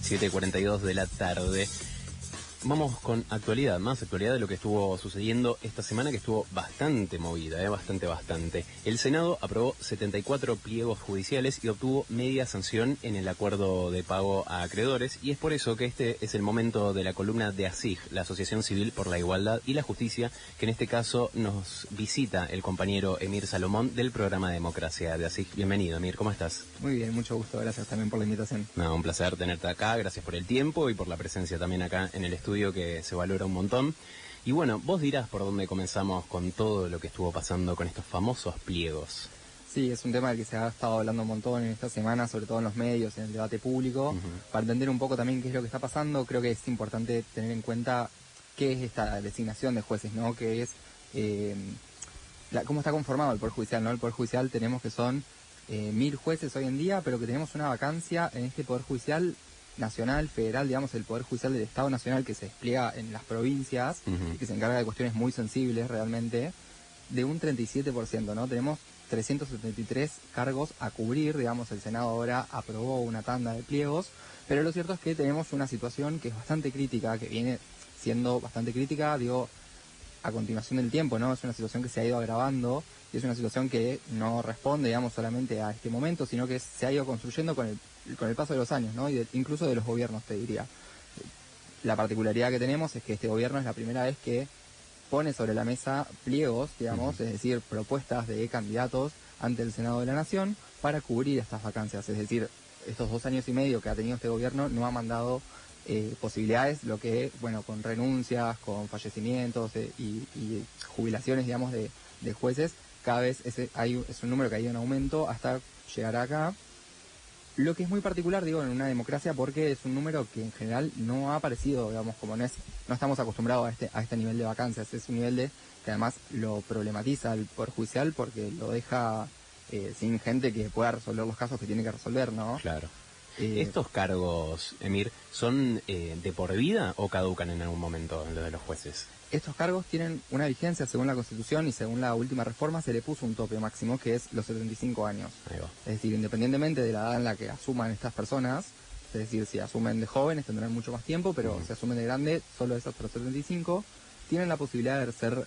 7:42 de la tarde. Vamos con actualidad, más actualidad de lo que estuvo sucediendo esta semana, que estuvo bastante movida, bastante. El Senado aprobó 74 pliegos judiciales y obtuvo media sanción en el acuerdo de pago a acreedores, y es por eso que este es el momento de la columna de ASIG, la Asociación Civil por la Igualdad y la Justicia, que en este caso nos visita el compañero Emir Salomón del programa Democracia de ASIG. Bienvenido, Emir, ¿cómo estás? Muy bien, mucho gusto, gracias también por la invitación. No, un placer tenerte acá, gracias por el tiempo y por la presencia también acá en el estudio, que se valora un montón. Y bueno, vos dirás por dónde comenzamos con todo lo que estuvo pasando con estos famosos pliegos. Sí, es un tema del que se ha estado hablando un montón en esta semana, sobre todo en los medios, en el debate público. Para entender un poco también qué es lo que está pasando, creo que es importante tener en cuenta qué es esta designación de jueces, ¿no? Que es cómo está conformado el Poder Judicial, ¿no? El Poder Judicial tenemos que son 1000 jueces hoy en día, pero que tenemos una vacancia en este Poder Judicial nacional, federal, digamos, el Poder Judicial del Estado Nacional, que se despliega en las provincias y que se encarga de cuestiones muy sensibles realmente, de un 37%, ¿no? Tenemos 373 cargos a cubrir, digamos, el Senado ahora aprobó una tanda de pliegos, pero lo cierto es que tenemos una situación que es bastante crítica, que viene siendo bastante crítica, digo, a continuación del tiempo, ¿no? Es una situación que se ha ido agravando y es una situación que no responde, digamos, solamente a este momento, sino que se ha ido construyendo con el paso de los años, ¿no? Y incluso de los gobiernos, te diría. La particularidad que tenemos es que este gobierno es la primera vez que pone sobre la mesa pliegos, digamos, es decir, propuestas de candidatos ante el Senado de la Nación para cubrir estas vacancias. Es decir, estos 2 años y medio que ha tenido este gobierno no ha mandado posibilidades, lo que, bueno, con renuncias, con fallecimientos y jubilaciones, digamos, de jueces, cada vez es un número que ha ido en aumento hasta llegar acá. Lo que es muy particular, digo, en una democracia, porque es un número que en general no ha aparecido, digamos, como no estamos acostumbrados a este nivel de vacancias. Es un nivel que además lo problematiza el Poder Judicial porque lo deja sin gente que pueda resolver los casos que tiene que resolver, ¿no? Claro. ¿Estos cargos, Emir, son de por vida o caducan en algún momento los de los jueces? Estos cargos tienen una vigencia según la Constitución y según la última reforma se le puso un tope máximo que es los 75 años. Ahí va. Es decir, independientemente de la edad en la que asuman estas personas, es decir, si asumen de jóvenes tendrán mucho más tiempo, pero si asumen de grande, solo esos hasta los 75, tienen la posibilidad de ser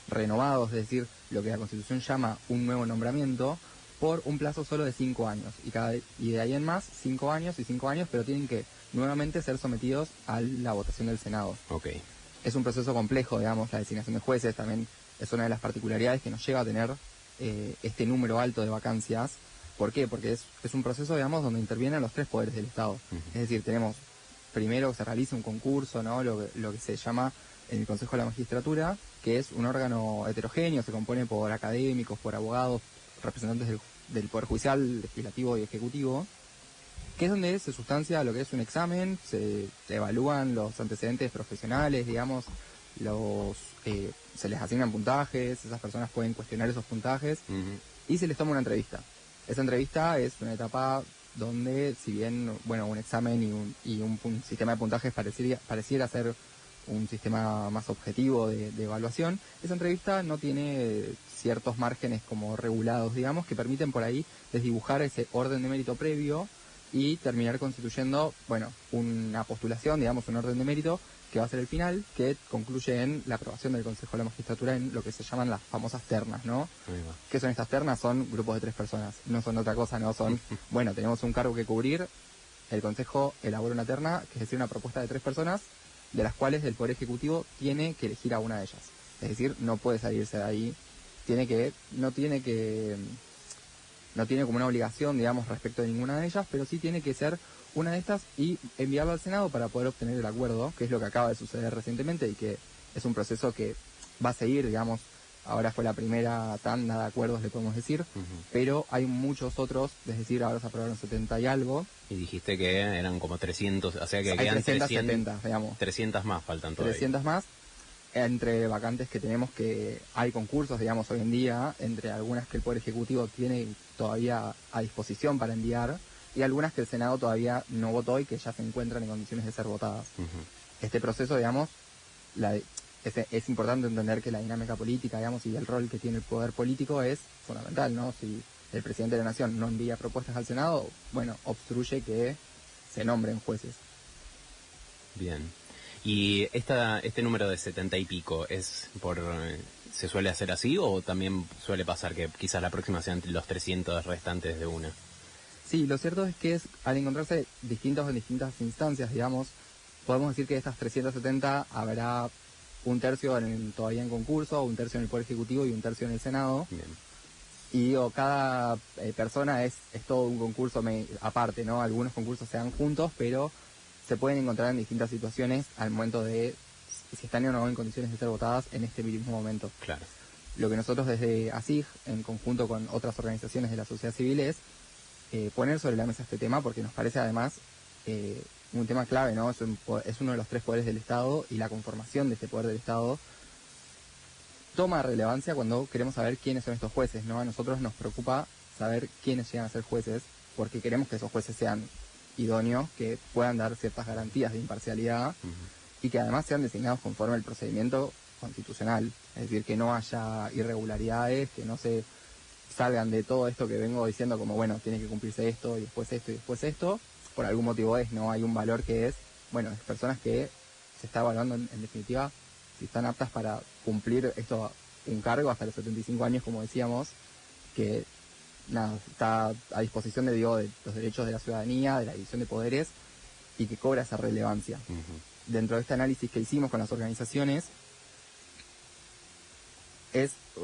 renovados, es decir, lo que la Constitución llama un nuevo nombramiento, por un plazo solo de 5 años. Y de ahí en más, 5 años y 5 años, pero tienen que nuevamente ser sometidos a la votación del Senado. Okay. Es un proceso complejo, digamos, la designación de jueces también es una de las particularidades que nos lleva a tener este número alto de vacancias. ¿Por qué? Porque es un proceso, digamos, donde intervienen los 3 poderes del Estado. Es decir, tenemos primero que se realiza un concurso, ¿no? Lo que se llama en el Consejo de la Magistratura, que es un órgano heterogéneo, se compone por académicos, por abogados, representantes del Poder Judicial, Legislativo y Ejecutivo, que es donde se sustancia lo que es un examen, se evalúan los antecedentes profesionales, digamos, se les asignan puntajes, esas personas pueden cuestionar esos puntajes y se les toma una entrevista. Esa entrevista es una etapa donde, si bien, bueno, un examen y un sistema de puntajes pareciera ser un sistema más objetivo de evaluación, esa entrevista no tiene ciertos márgenes como regulados, digamos, que permiten por ahí desdibujar ese orden de mérito previo y terminar constituyendo, bueno, una postulación, digamos, un orden de mérito que va a ser el final, que concluye en la aprobación del Consejo de la Magistratura en lo que se llaman las famosas ternas, ¿no? ¿Qué son estas ternas? Son grupos de 3 personas, no son otra cosa, no son, bueno, tenemos un cargo que cubrir, el Consejo elabora una terna, que es decir, una propuesta de 3 personas, de las cuales el Poder Ejecutivo tiene que elegir a una de ellas. Es decir, no puede salirse de ahí, no tiene como una obligación, digamos, respecto de ninguna de ellas, pero sí tiene que ser una de estas y enviarlo al Senado para poder obtener el acuerdo, que es lo que acaba de suceder recientemente y que es un proceso que va a seguir, digamos. Ahora fue la primera tanda de acuerdos, le podemos decir, pero hay muchos otros, es decir, ahora se aprobaron 70 y algo. Y dijiste que eran como 300, o sea que quedan 370, digamos. 300 más faltan todavía. 300 más, entre vacantes que tenemos que hay concursos, digamos, hoy en día, entre algunas que el Poder Ejecutivo tiene todavía a disposición para enviar, y algunas que el Senado todavía no votó y que ya se encuentran en condiciones de ser votadas. Este proceso, digamos, es importante entender que la dinámica política, digamos, y el rol que tiene el poder político es fundamental, ¿no? Si el presidente de la Nación no envía propuestas al Senado, bueno, obstruye que se nombren jueces. Bien. ¿Y este número de 70 y pico se suele hacer así o también suele pasar que quizás la próxima sean los 300 restantes de una? Sí, lo cierto es que al encontrarse distintos en distintas instancias, digamos, podemos decir que de estas 370 habrá un tercio todavía en concurso, un tercio en el Poder Ejecutivo y un tercio en el Senado. Bien. Y cada persona es todo un concurso aparte, ¿no? Algunos concursos se dan juntos, pero se pueden encontrar en distintas situaciones al momento de si están o no en condiciones de ser votadas en este mismo momento. Claro. Lo que nosotros desde ASIG, en conjunto con otras organizaciones de la sociedad civil, es poner sobre la mesa este tema, porque nos parece además un tema clave, ¿no? Es uno de los 3 poderes del Estado, y la conformación de este poder del Estado toma relevancia cuando queremos saber quiénes son estos jueces, ¿no? A nosotros nos preocupa saber quiénes llegan a ser jueces, porque queremos que esos jueces sean idóneos, que puedan dar ciertas garantías de imparcialidad y que además sean designados conforme al procedimiento constitucional, es decir, que no haya irregularidades, que no se salgan de todo esto que vengo diciendo como, bueno, tiene que cumplirse esto y después esto y después esto, por algún motivo no hay un valor que es, bueno, es personas que se está evaluando en definitiva si están aptas para cumplir un cargo hasta los 75 años, como decíamos, que nada, está a disposición de los derechos de la ciudadanía, de la división de poderes, y que cobra esa relevancia. Dentro de este análisis que hicimos con las organizaciones,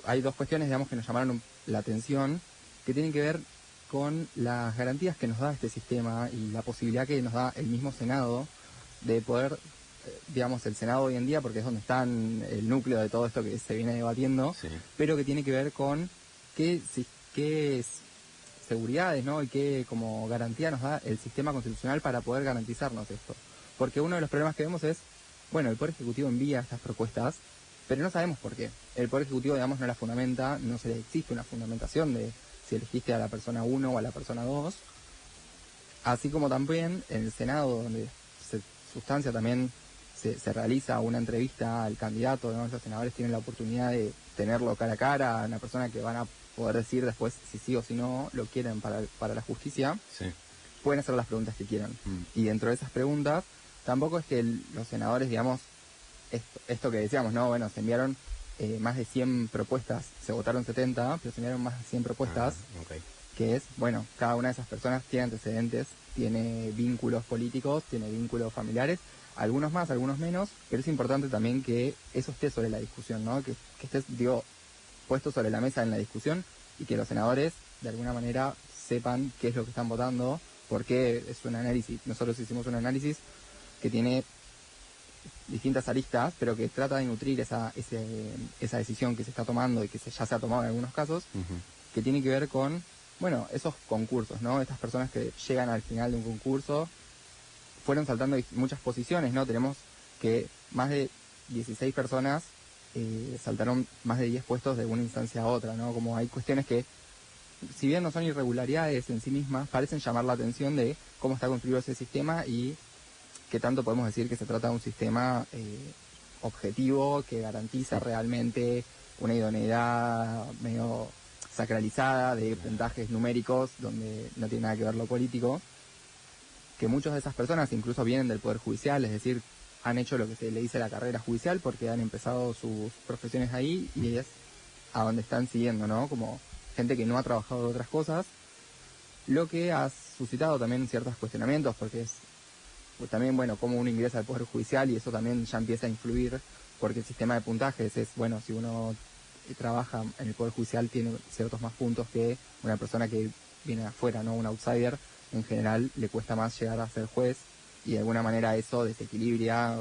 hay 2 cuestiones, digamos, que nos llamaron la atención, que tienen que ver con las garantías que nos da este sistema y la posibilidad que nos da el mismo Senado de poder, digamos, el Senado hoy en día, porque es donde está el núcleo de todo esto que se viene debatiendo, sí, pero que tiene que ver con qué seguridades, ¿no? Y qué como garantía nos da el sistema constitucional para poder garantizarnos esto. Porque uno de los problemas que vemos es, bueno, el Poder Ejecutivo envía estas propuestas, pero no sabemos por qué. El Poder Ejecutivo, digamos, no la fundamenta, no se le existe una fundamentación de si elegiste a la persona 1 o a la persona 2. Así como también en el Senado, donde se sustancia también se realiza una entrevista al candidato, ¿no? Los senadores tienen la oportunidad de tenerlo cara a cara, una persona que van a poder decir después si sí o si no lo quieren para la justicia. Sí. Pueden hacer las preguntas que quieran. Y dentro de esas preguntas, tampoco es que los senadores, digamos, esto que decíamos, ¿no? Bueno, se enviaron más de 100 propuestas, se votaron 70, pero se enviaron más de 100 propuestas, Okay. Que es, bueno, cada una de esas personas tiene antecedentes, tiene vínculos políticos, tiene vínculos familiares, algunos más, algunos menos, pero es importante también que eso esté sobre la discusión, ¿no? Que esté, puesto sobre la mesa en la discusión y que los senadores, de alguna manera, sepan qué es lo que están votando, porque es un análisis. Nosotros hicimos un análisis que tiene distintas aristas, pero que trata de nutrir esa decisión que se está tomando y que ya se ha tomado en algunos casos, que tiene que ver con, bueno, esos concursos, ¿no? Estas personas que llegan al final de un concurso fueron saltando muchas posiciones, ¿no? Tenemos que más de 16 personas saltaron más de 10 puestos de una instancia a otra, ¿no? Como hay cuestiones que, si bien no son irregularidades en sí mismas, parecen llamar la atención de cómo está construido ese sistema y qué tanto podemos decir que se trata de un sistema objetivo que garantiza realmente una idoneidad medio sacralizada de puntajes numéricos donde no tiene nada que ver lo político, que muchas de esas personas incluso vienen del Poder Judicial, es decir, han hecho lo que se le dice la carrera judicial porque han empezado sus profesiones ahí y es a donde están siguiendo, ¿no? Como gente que no ha trabajado de otras cosas, lo que ha suscitado también ciertos cuestionamientos porque es pues también, bueno, cómo uno ingresa al Poder Judicial y eso también ya empieza a influir porque el sistema de puntajes es, bueno, si uno trabaja en el Poder Judicial tiene ciertos más puntos que una persona que viene de afuera, ¿no? Un outsider, en general le cuesta más llegar a ser juez y de alguna manera eso desequilibra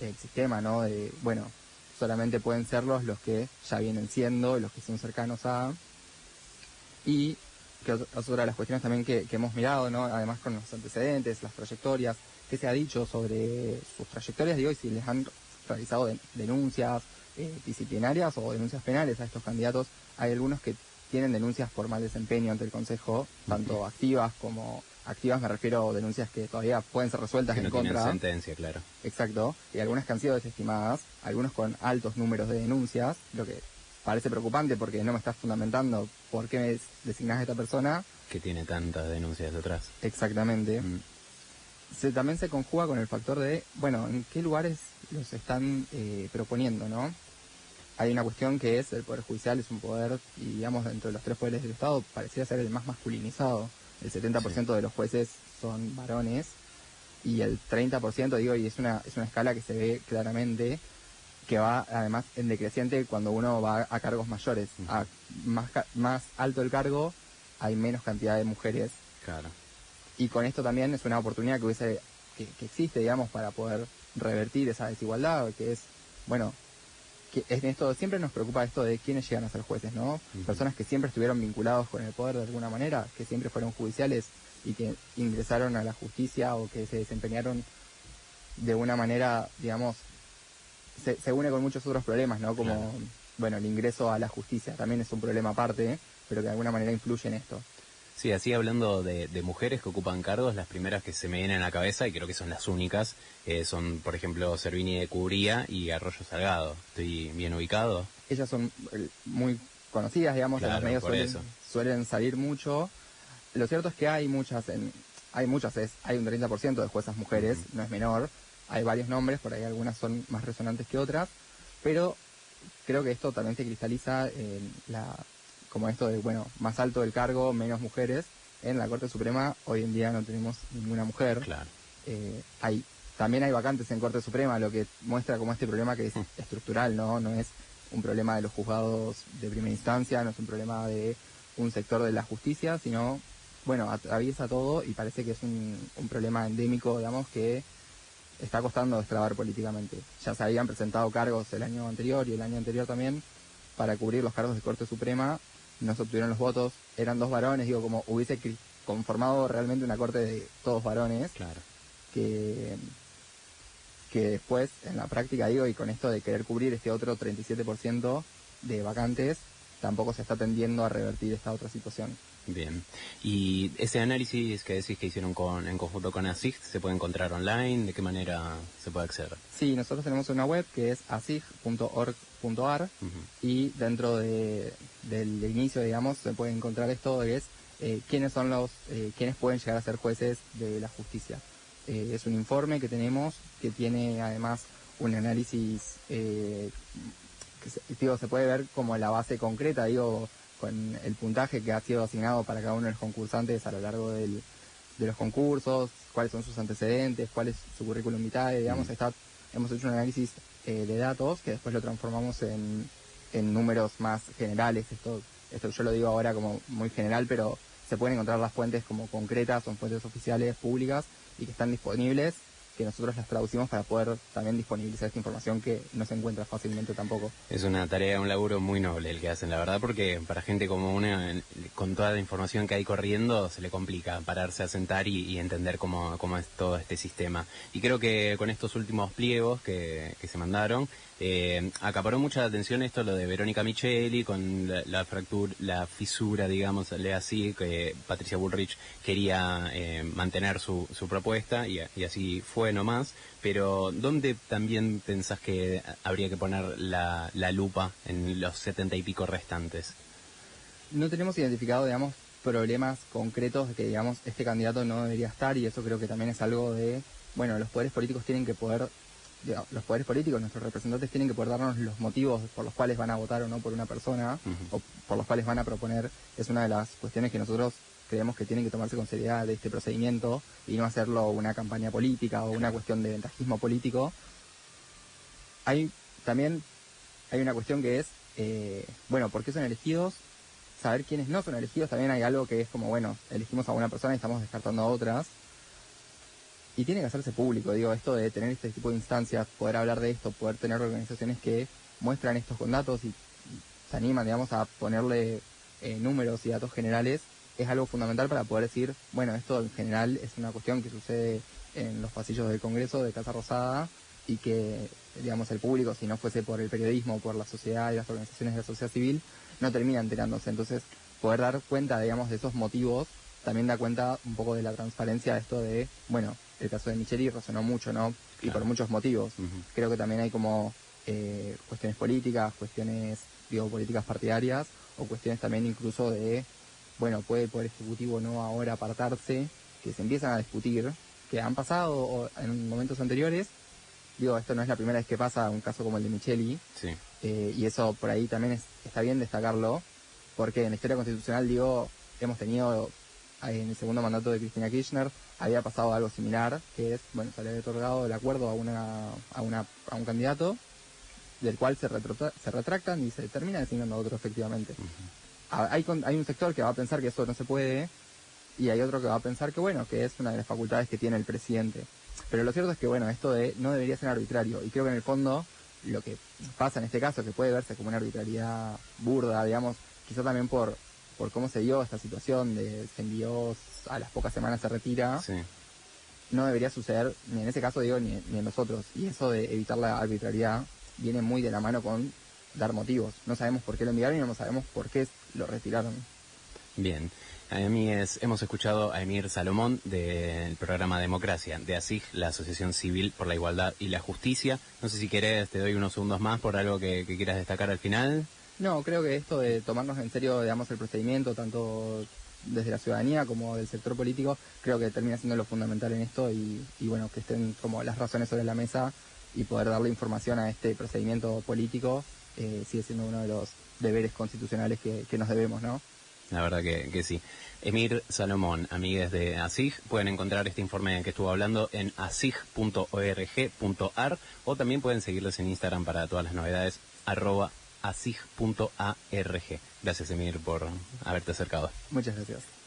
el sistema, ¿no? De, bueno, solamente pueden serlos los que ya vienen siendo, los que son cercanos a... Y que es otra de las cuestiones también que hemos mirado, ¿no? Además con los antecedentes, las trayectorias, qué se ha dicho sobre sus trayectorias, digo, y si les han realizado denuncias disciplinarias o denuncias penales a estos candidatos. Hay algunos que tienen denuncias por mal desempeño ante el Consejo, tanto activas como activas, me refiero a denuncias que todavía pueden ser resueltas que en no contra. Tienen sentencia, claro. Exacto, y algunas que han sido desestimadas, algunos con altos números de denuncias, lo que parece preocupante porque no me estás fundamentando por qué me designás a esta persona. Que tiene tantas denuncias detrás. Exactamente. también se conjuga con el factor de, bueno, en qué lugares los están proponiendo, ¿no? Hay una cuestión que es, el Poder Judicial es un poder, y digamos, dentro de los tres poderes del Estado, pareciera ser el más masculinizado. El 70% de los jueces son varones, y el 30%, digo, y es una escala que se ve claramente, que va además en decreciente cuando uno va a cargos mayores. A más alto el cargo, hay menos cantidad de mujeres. Claro. Y con esto también es una oportunidad que existe, digamos, para poder revertir esa desigualdad, que es, bueno, que en esto siempre nos preocupa esto de quiénes llegan a ser jueces, ¿no? Personas que siempre estuvieron vinculados con el poder de alguna manera, que siempre fueron judiciales y que ingresaron a la justicia o que se desempeñaron de una manera, digamos, se une con muchos otros problemas, ¿no? Como, claro, bueno, el ingreso a la justicia también es un problema aparte, pero que de alguna manera influye en esto. Sí, así hablando de mujeres que ocupan cargos, las primeras que se me vienen a la cabeza, y creo que son las únicas, son, por ejemplo, Servini de Cubría y Arroyo Salgado. ¿Estoy bien ubicado? Ellas son muy conocidas, digamos, claro, en los medios suelen salir mucho. Lo cierto es que hay un 30% de juezas mujeres, no es menor. Hay varios nombres, por ahí algunas son más resonantes que otras, pero creo que esto también se cristaliza en como esto de, bueno, más alto el cargo, menos mujeres. En la Corte Suprema hoy en día no tenemos ninguna mujer. Claro. También hay vacantes en Corte Suprema, lo que muestra como este problema que es estructural, ¿no? No es un problema de los juzgados de primera instancia, no es un problema de un sector de la justicia, sino, bueno, atraviesa todo y parece que es un problema endémico, digamos, que está costando destrabar políticamente. Ya se habían presentado cargos el año anterior y el año anterior también para cubrir los cargos de Corte Suprema, no se obtuvieron los votos, eran 2 varones, digo, como hubiese conformado realmente una corte de todos varones, claro, que después, en la práctica, digo, y con esto de querer cubrir este otro 37% de vacantes, tampoco se está tendiendo a revertir esta otra situación. Bien. ¿Y ese análisis que decís que hicieron en conjunto con ASIG se puede encontrar online? ¿De qué manera se puede acceder? Sí, nosotros tenemos una web que es asig.org.ar y dentro del inicio, digamos, se puede encontrar esto que es quiénes son quiénes pueden llegar a ser jueces de la justicia. Es un informe que tenemos que tiene además un análisis que se puede ver como la base concreta, digo, con el puntaje que ha sido asignado para cada uno de los concursantes a lo largo de los concursos, cuáles son sus antecedentes, cuál es su currículum vitae, digamos, hemos hecho un análisis de datos que después lo transformamos en números más generales. Esto yo lo digo ahora como muy general, pero se pueden encontrar las fuentes como concretas, son fuentes oficiales, públicas y que están disponibles, que nosotros las traducimos para poder también disponibilizar esta información que no se encuentra fácilmente tampoco. Es una tarea, un laburo muy noble el que hacen, la verdad, porque para gente como una, con toda la información que hay corriendo, se le complica pararse a sentar y entender cómo es todo este sistema. Y creo que con estos últimos pliegos que se mandaron, acaparó mucha atención esto, lo de Verónica Micheli, con la fisura, digamos, le así, que Patricia Bullrich quería mantener su propuesta y así fue nomás, pero ¿dónde también pensás que habría que poner la lupa en los 70 y pico restantes? No tenemos identificado, digamos, problemas concretos de que, digamos, este candidato no debería estar, y eso creo que también es algo de, bueno, los poderes políticos tienen que poder, los poderes políticos, nuestros representantes tienen que poder darnos los motivos por los cuales van a votar o no por una persona, o por los cuales van a proponer. Es una de las cuestiones que nosotros creemos que tienen que tomarse con seriedad de este procedimiento y no hacerlo una campaña política o una cuestión de ventajismo político. También hay una cuestión que es, bueno, ¿por qué son elegidos? Saber quiénes no son elegidos. También hay algo que es como, bueno, elegimos a una persona y estamos descartando a otras. Y tiene que hacerse público, digo, esto de tener este tipo de instancias, poder hablar de esto, poder tener organizaciones que muestran estos con datos y se animan, digamos, a ponerle números y datos generales, es algo fundamental para poder decir, bueno, esto en general es una cuestión que sucede en los pasillos del Congreso, de Casa Rosada, y que, digamos, el público, si no fuese por el periodismo, por la sociedad y las organizaciones de la sociedad civil, no termina enterándose. Entonces, poder dar cuenta, digamos, de esos motivos, también da cuenta un poco de la transparencia de esto de, bueno, el caso de Micheli resonó mucho, ¿no? Claro. Y por muchos motivos. Creo que también hay como cuestiones políticas, cuestiones, digo, políticas partidarias, o cuestiones también incluso de, bueno, puede el Poder Ejecutivo no ahora apartarse, que se empiezan a discutir, que han pasado o en momentos anteriores. Digo, esto no es la primera vez que pasa un caso como el de Micheli, Sí. y eso por ahí también está bien destacarlo, porque en la historia constitucional, digo, hemos tenido, en el segundo mandato de Cristina Kirchner, había pasado algo similar, que es, bueno, se le había otorgado el acuerdo a un candidato, del cual se retractan y se termina designando a otro efectivamente. Hay un sector que va a pensar que eso no se puede, y hay otro que va a pensar que, bueno, que es una de las facultades que tiene el presidente. Pero lo cierto es que, bueno, esto no debería ser arbitrario, y creo que en el fondo lo que pasa en este caso, que puede verse como una arbitrariedad burda, digamos, quizá también por cómo se dio esta situación de se envió, a las pocas semanas se retira, Sí. no debería suceder ni en ese caso, digo, ni en los otros. Y eso de evitar la arbitrariedad viene muy de la mano con dar motivos. No sabemos por qué lo enviaron y no sabemos por qué lo retiraron. Bien. Hemos escuchado a Emir Salomón del programa Democracia, de ASIG, la Asociación Civil por la Igualdad y la Justicia. No sé si querés, te doy unos segundos más por algo que quieras destacar al final. No, creo que esto de tomarnos en serio, digamos, el procedimiento, tanto desde la ciudadanía como del sector político, creo que termina siendo lo fundamental en esto y bueno, que estén como las razones sobre la mesa y poder darle información a este procedimiento político sigue siendo uno de los deberes constitucionales que nos debemos, ¿no? La verdad que sí. Emir Salomón, amigues de ASIG, pueden encontrar este informe que estuvo hablando en asig.org.ar o también pueden seguirlos en Instagram para todas las novedades, @asig.arg. Gracias, Emir, por haberte acercado. Muchas gracias.